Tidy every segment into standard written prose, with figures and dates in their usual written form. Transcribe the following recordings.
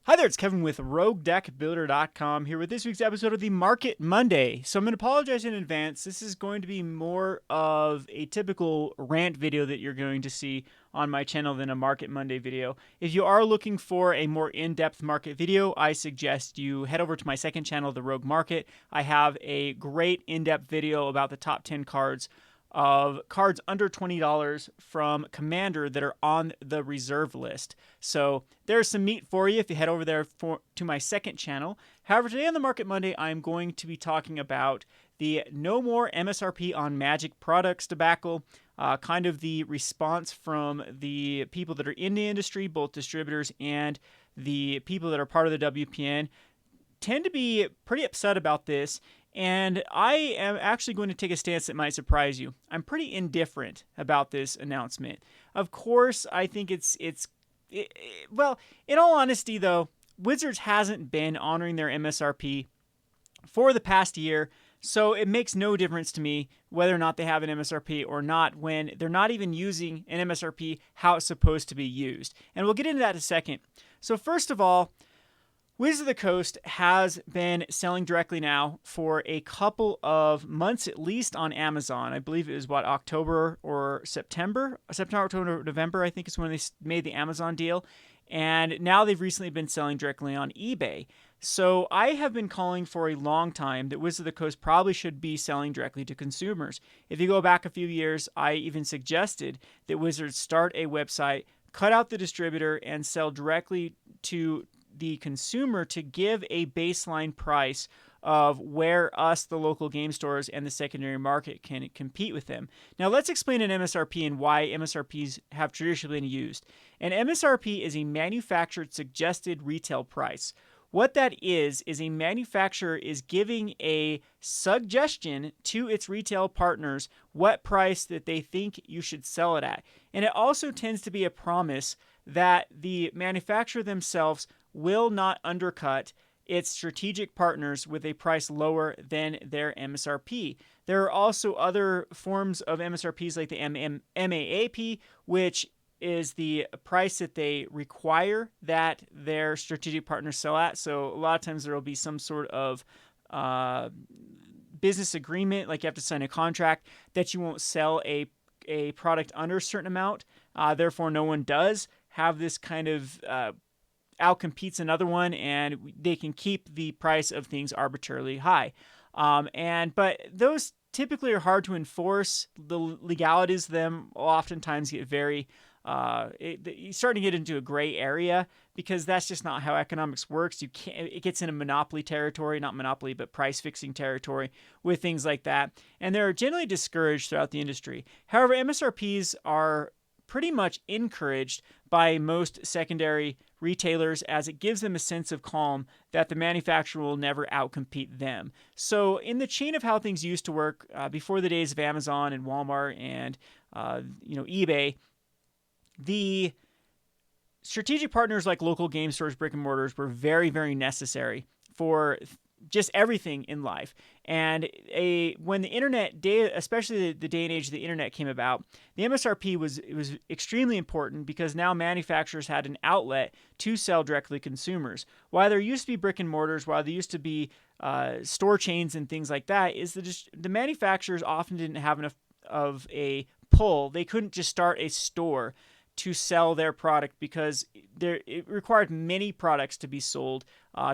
Hi there, it's Kevin with RogueDeckBuilder.com here with this week's episode of the Market Monday. So I'm going to apologize in advance. This is going to be more of a typical rant video that you're going to see on my channel than a Market Monday video. If you are looking for a more in-depth market video, I suggest you head over to my second channel, The Rogue Market. I have a great in-depth video about the top 10 cards of cards under $20 from Commander that are on the reserve list. So there's some meat for you if you head over there to my second channel. However, today on the Market Monday, I'm going to be talking about the no more MSRP on Magic products debacle, kind of the response from the people that are in the industry, both distributors and the people that are part of the WPN, tend to be pretty upset about this. And I am actually going to take a stance that might surprise you. I'm pretty indifferent about this announcement. Of course, I think well, in all honesty though, Wizards hasn't been honoring their MSRP for the past year, so it makes no difference to me whether or not they have an MSRP or not when they're not even using an MSRP how it's supposed to be used. And we'll get into that in a second. So first of all, Wizards of the Coast has been selling directly now for a couple of months at least on Amazon. I believe it was October or September, October, November, I think is when they made the Amazon deal. And now they've recently been selling directly on eBay. So I have been calling for a long time that Wizards of the Coast probably should be selling directly to consumers. If you go back a few years, I even suggested that Wizards start a website, cut out the distributor, and sell directly to the consumer to give a baseline price of where us, the local game stores, and the secondary market can compete with them. Now let's explain an MSRP and why MSRPs have traditionally been used. An MSRP is a manufactured suggested retail price. What that is a manufacturer is giving a suggestion to its retail partners what price that they think you should sell it at. And it also tends to be a promise that the manufacturer themselves will not undercut its strategic partners with a price lower than their MSRP. There are also other forms of MSRPs like the MAAP, which is the price that they require that their strategic partners sell at. So a lot of times there will be some sort of business agreement, like you have to sign a contract that you won't sell a product under a certain amount. Therefore, no one does have this kind of outcompetes another one, and they can keep the price of things arbitrarily high. But those typically are hard to enforce. The legalities of them oftentimes get very you start to get into a gray area because that's just not how economics works. It gets into monopoly territory, not monopoly, but price fixing territory with things like that. And they're generally discouraged throughout the industry. However, MSRPs are pretty much encouraged by most secondary retailers as it gives them a sense of calm that the manufacturer will never outcompete them. So in the chain of how things used to work before the days of Amazon and Walmart and eBay, the strategic partners like local game stores, brick and mortars were very, very necessary for just everything in life. And when the internet, especially the day and age the internet came about, the MSRP was extremely important because now manufacturers had an outlet to sell directly to consumers. While there used to be brick and mortars, while there used to be store chains and things like that, is the manufacturers often didn't have enough of a pull. They couldn't just start a store to sell their product because it required many products to be sold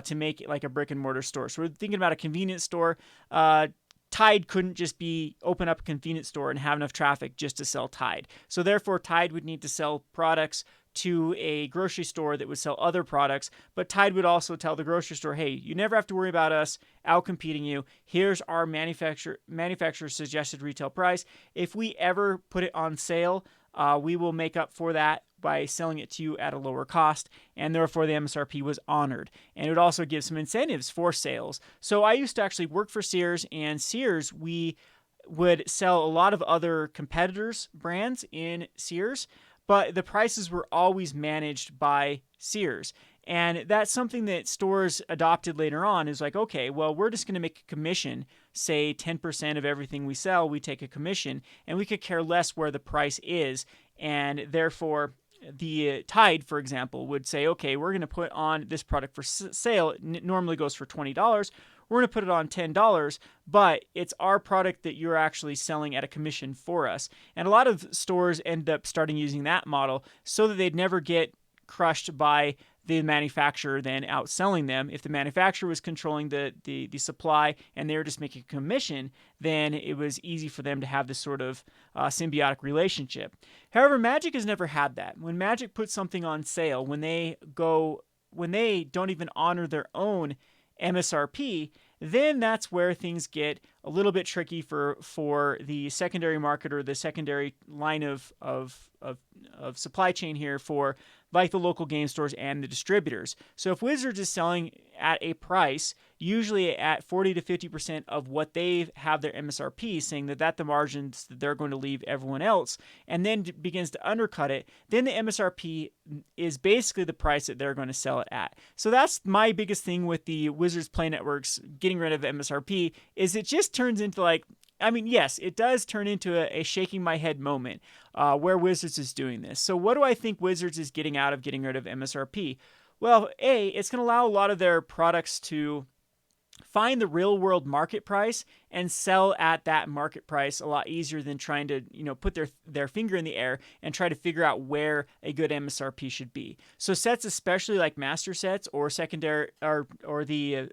to make it like a brick and mortar store. So we're thinking about a convenience store. Tide couldn't just open up a convenience store and have enough traffic just to sell Tide. So therefore, Tide would need to sell products to a grocery store that would sell other products, but Tide would also tell the grocery store, hey, you never have to worry about us outcompeting you. Here's our manufacturer's suggested retail price. If we ever put it on sale, we will make up for that by selling it to you at a lower cost, and therefore the MSRP was honored. And it would also give some incentives for sales. So I used to actually work for Sears, and Sears, we would sell a lot of other competitors' brands in Sears, but the prices were always managed by Sears. And that's something that stores adopted later on is like, okay, well, we're just going to make a commission, say 10% of everything we sell, we take a commission, and we could care less where the price is. And therefore, the Tide, for example, would say, okay, we're going to put on this product for sale. It normally goes for $20. We're going to put it on $10, but it's our product that you're actually selling at a commission for us. And a lot of stores end up starting using that model so that they'd never get crushed by the manufacturer then outselling them. If the manufacturer was controlling the supply and they were just making a commission, then it was easy for them to have this sort of symbiotic relationship. However, Magic has never had that. When Magic puts something on sale, when they don't even honor their own MSRP, then that's where things get a little bit tricky for the secondary market or the secondary line of supply chain here for like the local game stores and the distributors. So if Wizards is selling at a price, usually at 40 to 50% of what they have their MSRP, saying that the margins that they're going to leave everyone else, and then begins to undercut it, then the MSRP is basically the price that they're going to sell it at. So that's my biggest thing with the Wizards Play Networks getting rid of MSRP, is it just turns into like, I mean, yes, it does turn into a shaking my head moment where Wizards is doing this. So what do I think Wizards is getting out of getting rid of MSRP? Well, A, it's going to allow a lot of their products to find the real world market price and sell at that market price a lot easier than trying to, put their finger in the air and try to figure out where a good MSRP should be. So sets, especially like master sets or secondary or the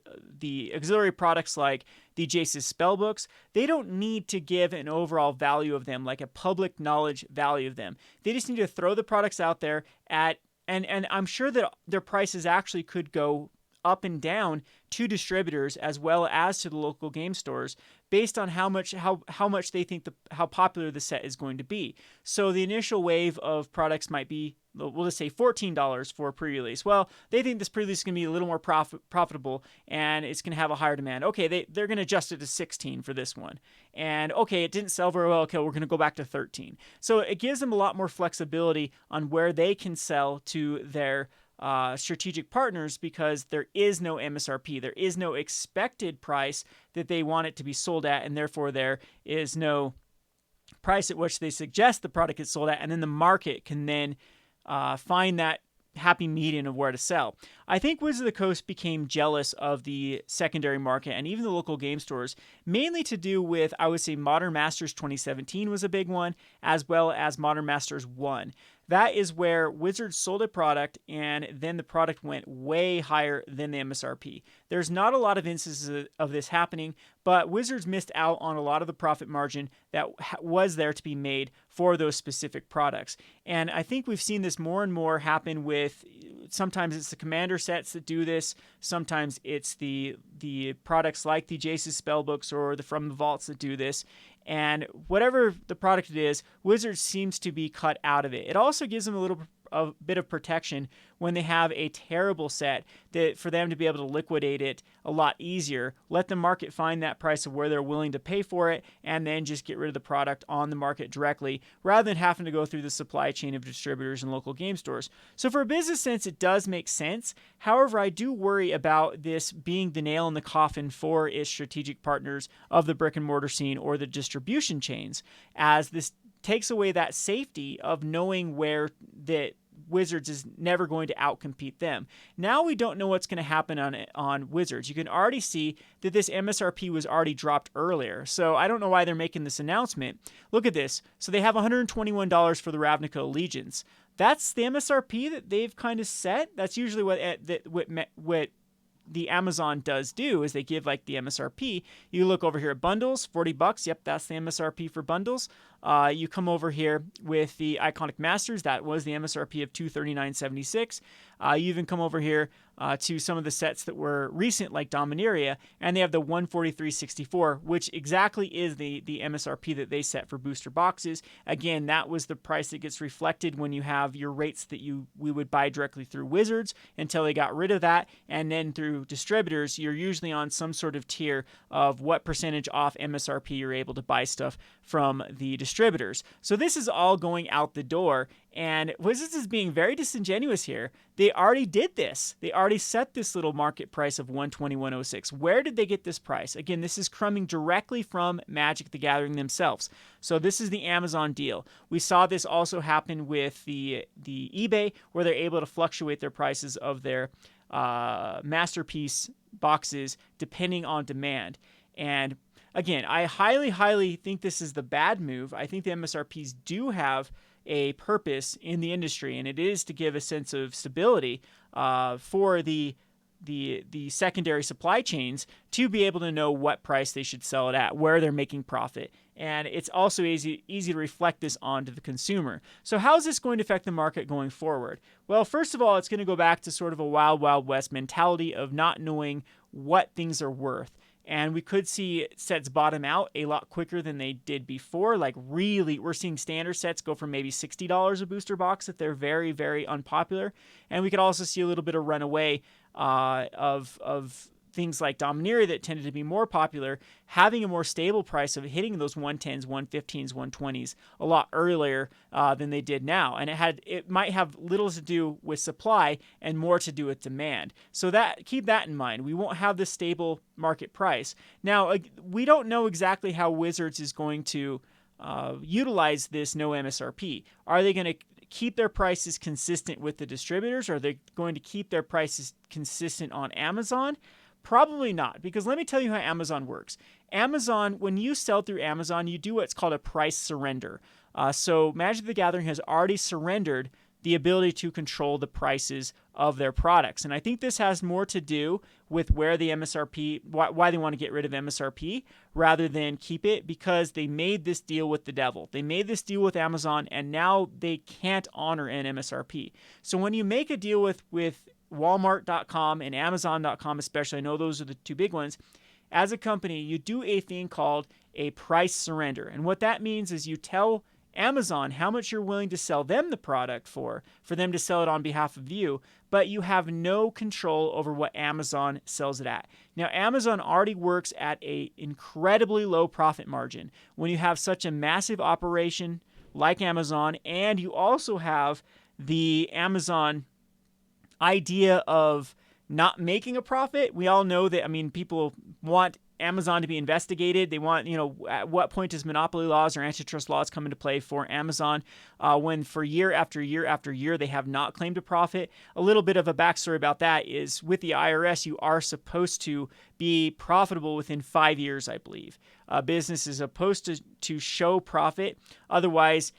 auxiliary products like the Jace's spellbooks, they don't need to give an overall value of them, like a public knowledge value of them. They just need to throw the products out there at, and I'm sure that their prices actually could go up and down to distributors as well as to the local game stores based on how much they think how popular the set is going to be. So the initial wave of products might be, we'll just say $14 for a pre-release. Well, they think this pre-release is going to be a little more profitable and it's going to have a higher demand. Okay, they're going to adjust it to 16 for this one. And okay, it didn't sell very well. Okay, we're going to go back to 13. So it gives them a lot more flexibility on where they can sell to their strategic partners, because there is no MSRP. There is no expected price that they want it to be sold at, and therefore there is no price at which they suggest the product is sold at, and then the market can then find that happy median of where to sell. I think Wizards of the Coast became jealous of the secondary market and even the local game stores, mainly to do with, I would say, Modern Masters 2017 was a big one, as well as Modern Masters 1. That is where Wizards sold a product and then the product went way higher than the MSRP. There's not a lot of instances of this happening, but Wizards missed out on a lot of the profit margin that was there to be made for those specific products. And I think we've seen this more and more happen with, sometimes it's the Commander sets that do this, sometimes it's the products like the Jace's Spellbooks or the From the Vaults that do this. And whatever the product it is, Wizards seems to be cut out of it. It also gives them a bit of protection when they have a terrible set, that for them to be able to liquidate it a lot easier, let the market find that price of where they're willing to pay for it, and then just get rid of the product on the market directly, rather than having to go through the supply chain of distributors and local game stores. So for a business sense, it does make sense. However, I do worry about this being the nail in the coffin for its strategic partners of the brick and mortar scene or the distribution chains, as this takes away that safety of knowing where that Wizards is never going to outcompete them. Now we don't know what's going to happen on Wizards. You can already see that this MSRP was already dropped earlier. So I don't know why they're making this announcement. Look at this. So they have $121 for the Ravnica Allegiance. That's the MSRP that they've kind of set. That's usually what the Amazon does do, is they give like the MSRP. You look over here at bundles, $40. Yep, that's the MSRP for bundles. You come over here with the Iconic Masters. That was the MSRP of $239.76. You even come over here to some of the sets that were recent, like Dominaria, and they have the $143.64, which exactly is the MSRP that they set for booster boxes. Again, that was the price that gets reflected when you have your rates that we would buy directly through Wizards, until they got rid of that, and then through distributors, you're usually on some sort of tier of what percentage off MSRP you're able to buy stuff from the distributors distributors. So this is all going out the door, and Wizards is being very disingenuous here. They already did this. They already set this little market price of 121.06. Where did they get this price? Again, this is coming directly from Magic the Gathering themselves. So this is the Amazon deal. We saw this also happen with the eBay, where they're able to fluctuate their prices of their masterpiece boxes depending on demand. And again, I highly, highly think this is the bad move. I think the MSRPs do have a purpose in the industry, and it is to give a sense of stability for the secondary supply chains to be able to know what price they should sell it at, where they're making profit. And it's also easy to reflect this onto the consumer. So how is this going to affect the market going forward? Well, first of all, it's going to go back to sort of a wild, wild west mentality of not knowing what things are worth. And we could see sets bottom out a lot quicker than they did before. Like really, we're seeing standard sets go from maybe $60 a booster box if they're very, very unpopular. And we could also see a little bit of runaway of things like Dominaria that tended to be more popular, having a more stable price of hitting those 110s, 115s, 120s a lot earlier than they did now. And it might have little to do with supply and more to do with demand. So keep that in mind. We won't have this stable market price. Now, we don't know exactly how Wizards is going to utilize this no MSRP. Are they going to keep their prices consistent with the distributors? Are they going to keep their prices consistent on Amazon? Probably not, because let me tell you how Amazon works. Amazon, when you sell through Amazon, you do what's called a price surrender. So Magic the Gathering has already surrendered the ability to control the prices of their products. And I think this has more to do with where the MSRP, why they want to get rid of MSRP rather than keep it, because they made this deal with the devil. They made this deal with Amazon, and now they can't honor an MSRP. So when you make a deal with Walmart.com and Amazon.com especially, I know those are the two big ones, as a company, you do a thing called a price surrender. And what that means is you tell Amazon how much you're willing to sell them the product for them to sell it on behalf of you, but you have no control over what Amazon sells it at. Now, Amazon already works at an incredibly low profit margin. When you have such a massive operation like Amazon, and you also have the Amazon idea of not making a profit. We all know that, people want Amazon to be investigated. They want, at what point does monopoly laws or antitrust laws come into play for Amazon when for year after year after year they have not claimed a profit? A little bit of a backstory about that is with the IRS, you are supposed to be profitable within 5 years, I believe. A business is supposed to show profit. Otherwise,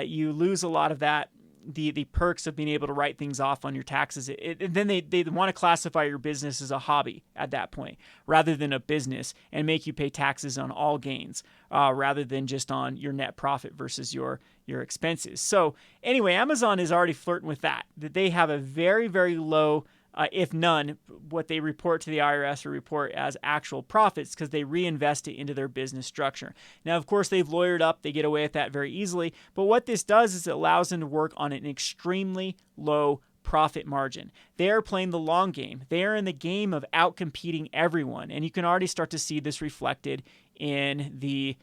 you lose a lot of that the perks of being able to write things off on your taxes. Then they want to classify your business as a hobby at that point rather than a business, and make you pay taxes on all gains rather than just on your net profit versus your expenses. So anyway, Amazon is already flirting with that they have a very, very low if none, what they report to the IRS or report as actual profits, because they reinvest it into their business structure. Now, of course, they've lawyered up. They get away with that very easily. But what this does is it allows them to work on an extremely low profit margin. They are playing the long game. They are in the game of outcompeting everyone. And you can already start to see this reflected in the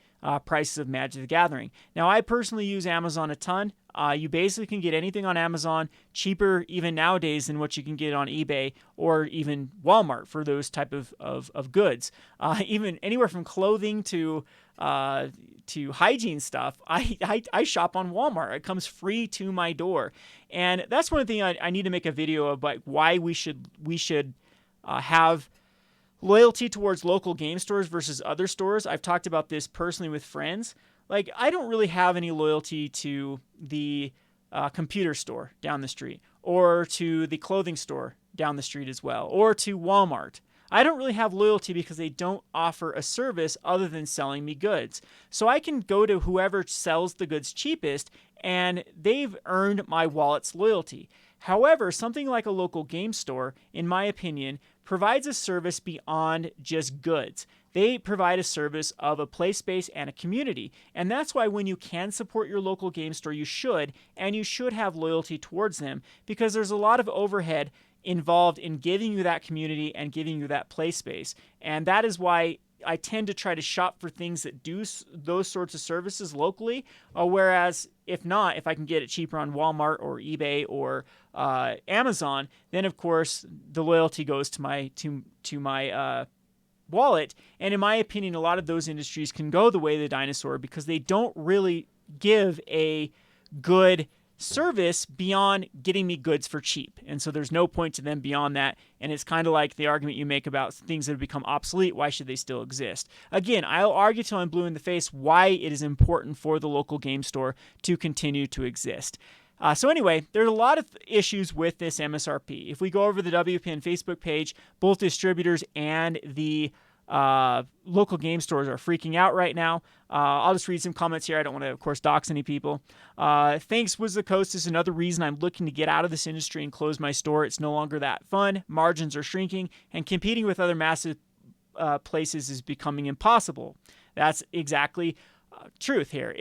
prices of Magic the Gathering. Now, I personally use Amazon a ton. You basically can get anything on Amazon cheaper even nowadays than what you can get on eBay or even Walmart for those type of goods. Even anywhere from clothing to hygiene stuff, I shop on Walmart. It comes free to my door. And that's one thing I need to make a video of, like why we should have loyalty towards local game stores versus other stores. I've talked about this personally with friends. Like, I don't really have any loyalty to the computer store down the street, or to the clothing store down the street as well, or to Walmart. I don't really have loyalty because they don't offer a service other than selling me goods. So I can go to whoever sells the goods cheapest, and they've earned my wallet's loyalty. However, something like a local game store, in my opinion, provides a service beyond just goods. They provide a service of a play space and a community. And that's why when you can support your local game store, you should, and you should have loyalty towards them, because there's a lot of overhead involved in giving you that community and giving you that play space. And that is why I tend to try to shop for things that do those sorts of services locally. Whereas if not, if I can get it cheaper on Walmart or eBay or Amazon, then of course the loyalty goes to my wallet. And in my opinion, a lot of those industries can go the way of the dinosaur because they don't really give a good service beyond getting me goods for cheap. And so there's no point to them beyond that. And it's kind of like the argument you make about things that have become obsolete. Why should they still exist? Again, I'll argue till I'm blue in the face why it is important for the local game store to continue to exist. So anyway, there's a lot of issues with this MSRP. If we go over the WPN Facebook page, both distributors and the local game stores are freaking out right now. I'll just read some comments here. I don't want to, of course, dox any people. Thanks, Was the Coast is another reason I'm looking to get out of this industry and close my store. It's no longer that fun. Margins are shrinking, and competing with other massive places is becoming impossible. That's exactly truth here.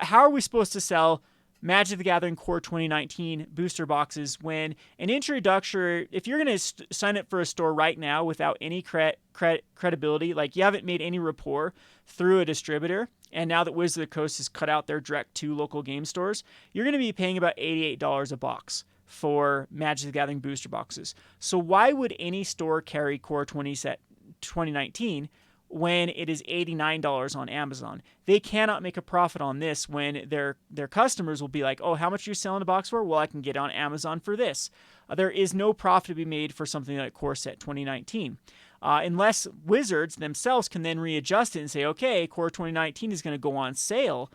How are we supposed to sell Magic the Gathering Core 2019 booster boxes when an introductory, if you're going to sign up for a store right now without any credibility, like you haven't made any rapport through a distributor, and now that Wizard of the Coast has cut out their direct to local game stores, you're going to be paying about $88 a box for Magic the Gathering booster boxes. So why would any store carry Core 2019 when it is $89 on Amazon? They cannot make a profit on this when their customers will be like, oh, how much are you selling a box for? Well, I can get it on Amazon for this. There is no profit to be made for something like Core Set 2019. Unless Wizards themselves can then readjust it and say, okay, Core 2019 is going to go on sale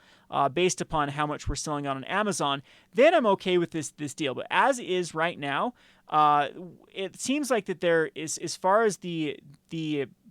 based upon how much we're selling on Amazon, then I'm okay with this deal. But as is right now, it seems like that there is, as far as the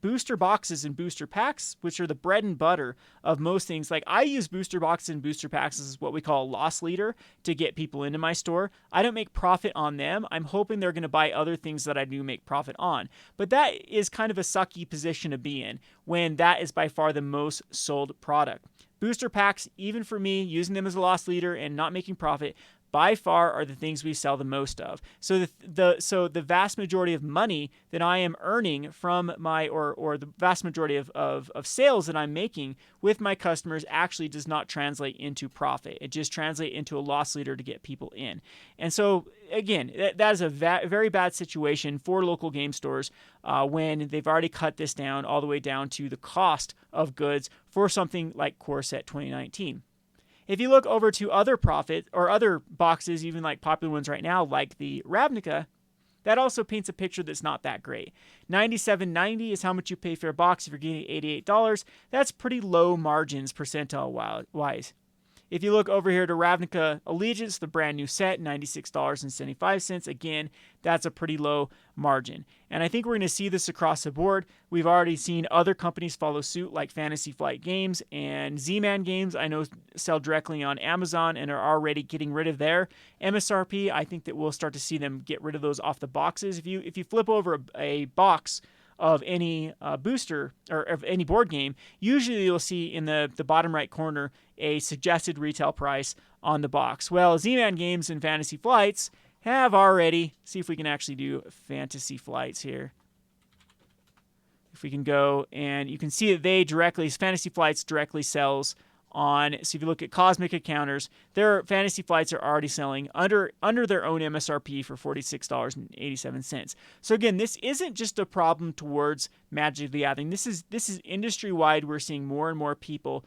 booster boxes and booster packs, which are the bread and butter of most things. Like I use booster boxes and booster packs as what we call a loss leader to get people into my store. I don't make profit on them. I'm hoping they're going to buy other things that I do make profit on. But that is kind of a sucky position to be in when that is by far the most sold product. Booster packs, even for me, using them as a loss leader and not making profit, by far are the things we sell the most of. So the vast majority of money that I am earning from my, or the vast majority of sales that I'm making with my customers actually does not translate into profit. It just translates into a loss leader to get people in. And so again, that is a very bad situation for local game stores when they've already cut this down all the way down to the cost of goods for something like Core Set 2019. If you look over to other profit or other boxes, even like popular ones right now, like the Ravnica, that also paints a picture that's not that great. $97.90 is how much you pay for a box if you're getting $88. That's pretty low margins percentile wise. If you look over here to Ravnica Allegiance, the brand new set, $96.75. Again, that's a pretty low margin. And I think we're going to see this across the board. We've already seen other companies follow suit like Fantasy Flight Games and Z-Man Games. I know sell directly on Amazon and are already getting rid of their MSRP. I think that we'll start to see them get rid of those off the boxes. If you flip over a box of any booster or of any board game, usually you'll see in the bottom right corner a suggested retail price on the box. Well, Z-Man Games and Fantasy Flights have already, see if we can actually do Fantasy Flights here. If we can go, and you can see that Fantasy Flights directly sells on, so if you look at Cosmic Encounters, their Fantasy Flights are already selling under their own MSRP for $46.87. So again, this isn't just a problem towards Magic the Gathering. This is industry-wide. We're seeing more and more people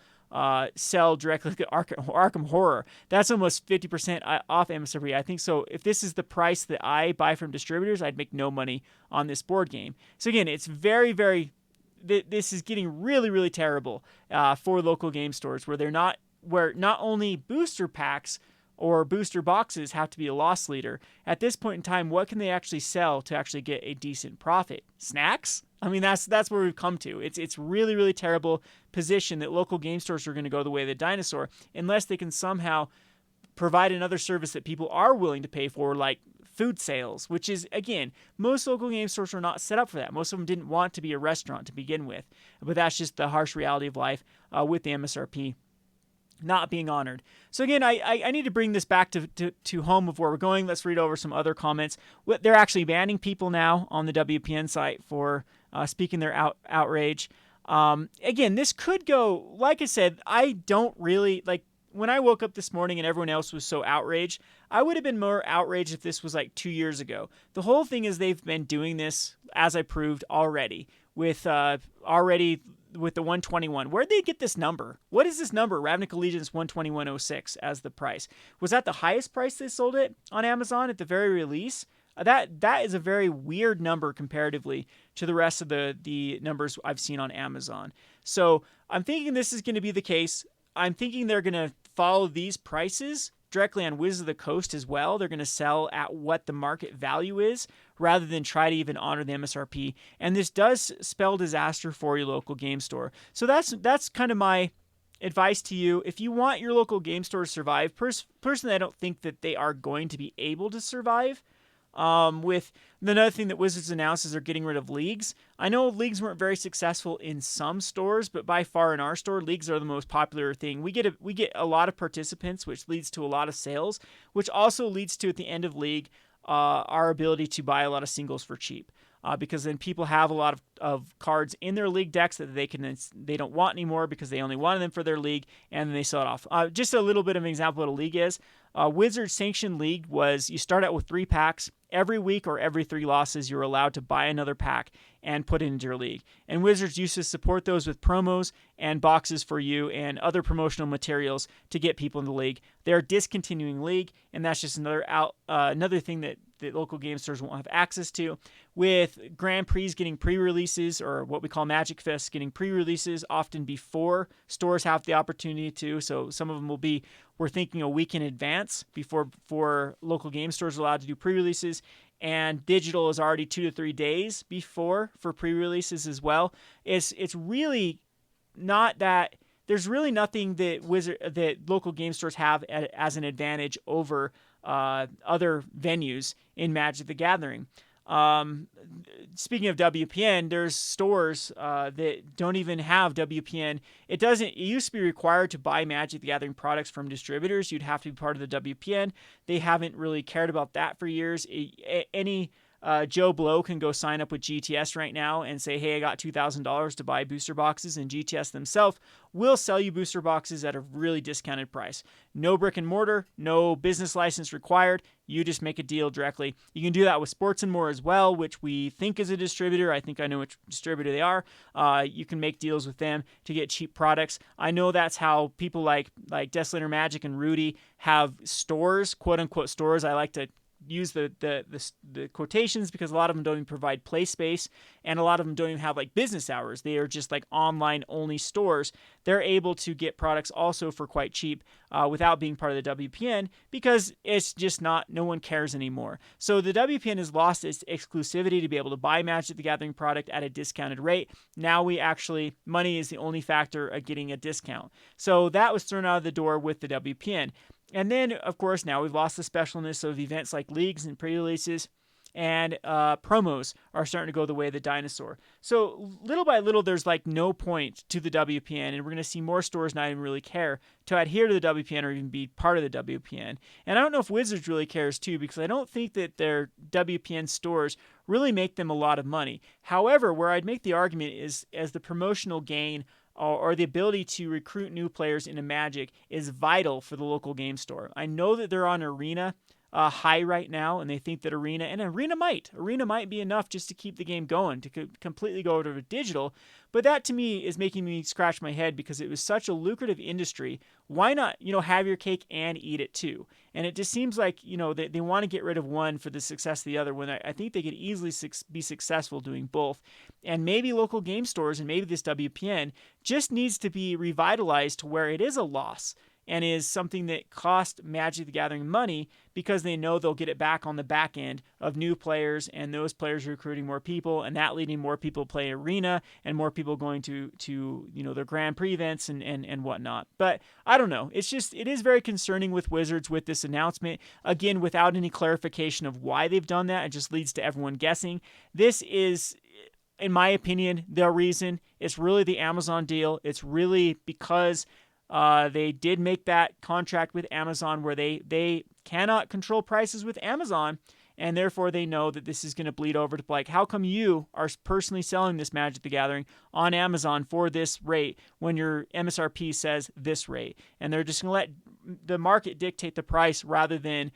sell directly to Arkham Horror. That's almost 50% off MSRP. I think so. If this is the price that I buy from distributors, I'd make no money on this board game. So again, it's very, very, this is getting really, really terrible for local game stores where not only booster packs or booster boxes have to be a loss leader. At this point in time, what can they actually sell to actually get a decent profit? Snacks? I mean, that's where we've come to. It's really, really terrible position that local game stores are going to go the way of the dinosaur unless they can somehow provide another service that people are willing to pay for, like food sales, which is, again, most local game stores are not set up for that. Most of them didn't want to be a restaurant to begin with, but that's just the harsh reality of life with the MSRP not being honored. So again, I need to bring this back to home of where we're going. Let's read over some other comments. They're actually banning people now on the WPN site for speaking their outrage. Again, this could go, like I said, I don't really, like, when I woke up this morning and everyone else was so outraged, I would have been more outraged if this was like 2 years ago. The whole thing is they've been doing this, as I proved already, with with the 121. Where'd they get this number? What is this number? Ravnica Allegiance 121.06 as the price. Was that the highest price they sold it on Amazon at the very release? That is a very weird number comparatively to the rest of the numbers I've seen on Amazon. So I'm thinking this is going to be the case. I'm thinking they're going to follow these prices directly on Wizards of the Coast as well. They're going to sell at what the market value is rather than try to even honor the MSRP. And this does spell disaster for your local game store. So that's kind of my advice to you. If you want your local game store to survive, personally, I don't think that they are going to be able to survive. With another thing that Wizards announced is they're getting rid of leagues. I know leagues weren't very successful in some stores, but by far in our store, leagues are the most popular thing. We get a lot of participants, which leads to a lot of sales, which also leads to, at the end of league, our ability to buy a lot of singles for cheap. Because then people have a lot of cards in their league decks that they don't want anymore because they only wanted them for their league, and then they sell it off. Just a little bit of an example of what a league is. Wizards Sanctioned League was you start out with 3 packs. Every week or every 3 losses, you're allowed to buy another pack and put it into your league. And Wizards used to support those with promos and boxes for you and other promotional materials to get people in the league. They're discontinuing league, and that's just another thing that local game stores won't have access to. With Grand Prix getting pre-releases, or what we call Magic Fest getting pre-releases, often before stores have the opportunity to. So some of them will be, we're thinking, a week in advance before local game stores are allowed to do pre-releases. And digital is already 2 to 3 days before for pre-releases as well. It's really not that. There's really nothing that local game stores have as an advantage over other venues in Magic the Gathering. Speaking of WPN, there's stores that don't even have WPN. It used to be required to buy Magic the Gathering products from distributors. You'd have to be part of the WPN. They haven't really cared about that for years. Any Joe Blow can go sign up with GTS right now and say, hey, I got $2,000 to buy booster boxes, and GTS themselves will sell you booster boxes at a really discounted price. No brick and mortar, no business license required. You just make a deal directly. You can do that with Sports and More as well, which we think is a distributor. I think I know which distributor they are. You can make deals with them to get cheap products. I know that's how people like Desolator Magic and Rudy have stores, quote unquote stores. I like to use the quotations because a lot of them don't even provide play space, and a lot of them don't even have like business hours. They are just like online only stores. They're able to get products also for quite cheap without being part of the WPN because it's just no one cares anymore. So the WPN has lost its exclusivity to be able to buy Magic the Gathering product at a discounted rate. Now money is the only factor of getting a discount. So that was thrown out of the door with the WPN. And then, of course, now we've lost the specialness of events like leagues and pre-releases, and promos are starting to go the way of the dinosaur. So little by little, there's like no point to the WPN, and we're going to see more stores not even really care to adhere to the WPN or even be part of the WPN. And I don't know if Wizards really cares too, because I don't think that their WPN stores really make them a lot of money. However, where I'd make the argument is as the promotional gain or the ability to recruit new players into Magic is vital for the local game store. I know that they're on Arena high right now, and they think that Arena might be enough just to keep the game going, to completely go over to digital. But that to me is making me scratch my head because it was such a lucrative industry. Why not, have your cake and eat it too? And it just seems like, they want to get rid of one for the success of the other when I think they could easily be successful doing both. And maybe local game stores and maybe this WPN just needs to be revitalized to where it is a loss and is something that cost Magic the Gathering money because they know they'll get it back on the back end of new players, and those players recruiting more people, and that leading more people to play Arena and more people going to their Grand Prix events and whatnot. But I don't know. It is very concerning with Wizards with this announcement. Again, without any clarification of why they've done that, it just leads to everyone guessing. This is, in my opinion, the reason. It's really the Amazon deal. It's really because they did make that contract with Amazon where they cannot control prices with Amazon. and therefore they know that this is going to bleed over to like, how come you are personally selling this Magic the Gathering on Amazon for this rate when your MSRP says this rate? And they're just going to let the market dictate the price rather than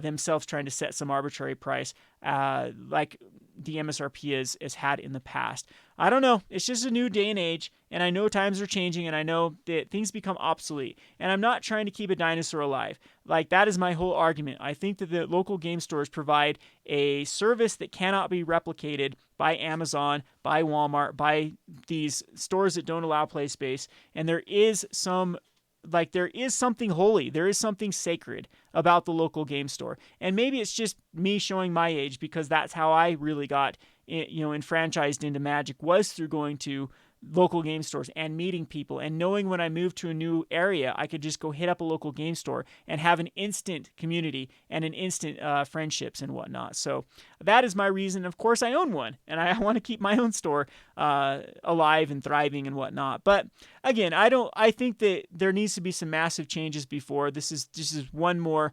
themselves trying to set some arbitrary price like the MSRP has had in the past. I don't know. It's just a new day and age, and I know times are changing, and I know that things become obsolete. And I'm not trying to keep a dinosaur alive. Like, that is my whole argument. I think that the local game stores provide a service that cannot be replicated by Amazon, by Walmart, by these stores that don't allow play space. And there is something holy, there is something sacred about the local game store. And maybe it's just me showing my age, because that's how I really got, enfranchised into Magic, was through going to local game stores and meeting people and knowing when I moved to a new area, I could just go hit up a local game store and have an instant community and an instant friendships and whatnot. So that is my reason. Of course, I own one, and I want to keep my own store alive and thriving and whatnot. But again, I think that there needs to be some massive changes before this is one more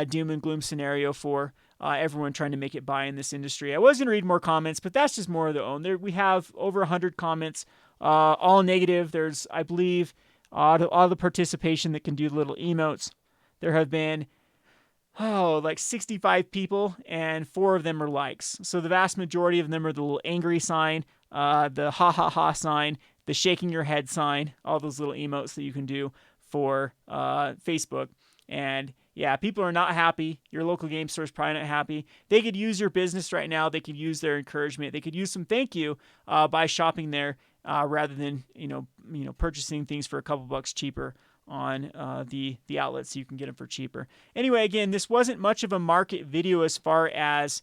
doom and gloom scenario for everyone trying to make it by in this industry. I was going to read more comments, but that's just more of their own. We have over 100 comments, all negative. There's, I believe, all the participation that can do little emotes. There have been, like 65 people, and 4 of them are likes. So the vast majority of them are the little angry sign, the ha ha ha sign, the shaking your head sign, all those little emotes that you can do for Facebook. And yeah, people are not happy. Your local game store is probably not happy. They could use your business right now. They could use their encouragement. They could use some thank you by shopping there rather than purchasing things for a couple bucks cheaper on the outlets, so you can get them for cheaper. Anyway, again, this wasn't much of a market video as far as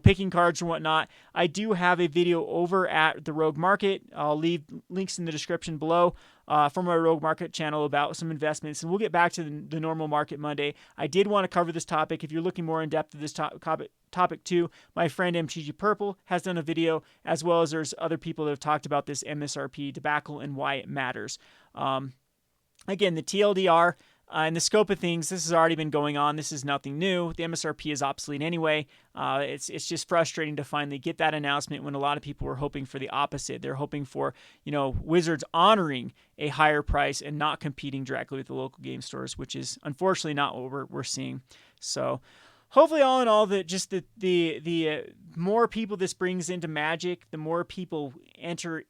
picking cards and whatnot. I do have a video over at the Rogue Market. I'll leave links in the description below from my Rogue Market channel about some investments, and we'll get back to the normal Market Monday. I did want to cover this topic. If you're looking more in depth of this topic too, my friend MTG Purple has done a video, as well as there's other people that have talked about this MSRP debacle and why it matters. Again, the TLDR, in the scope of things, this has already been going on. This is nothing new. The MSRP is obsolete anyway. It's just frustrating to finally get that announcement when a lot of people were hoping for the opposite. They're hoping for, Wizards honoring a higher price and not competing directly with the local game stores, which is unfortunately not what we're seeing. So hopefully, all in all, that just the more people this brings into Magic, the more people enter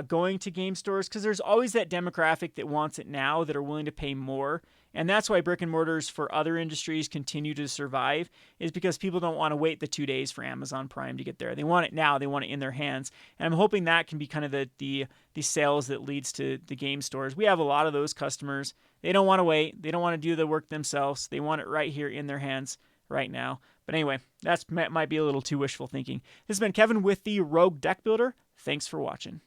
going to game stores, because there's always that demographic that wants it now, that are willing to pay more. And that's why brick and mortars for other industries continue to survive, is because people don't want to wait the 2 days for Amazon Prime to get there. They want it now. They want it in their hands. And I'm hoping that can be kind of the sales that leads to the game stores. We have a lot of those customers. They don't want to wait. They don't want to do the work themselves. They want it right here in their hands right now. But anyway, that might be a little too wishful thinking. This has been Kevin with the Rogue Deck Builder. Thanks for watching.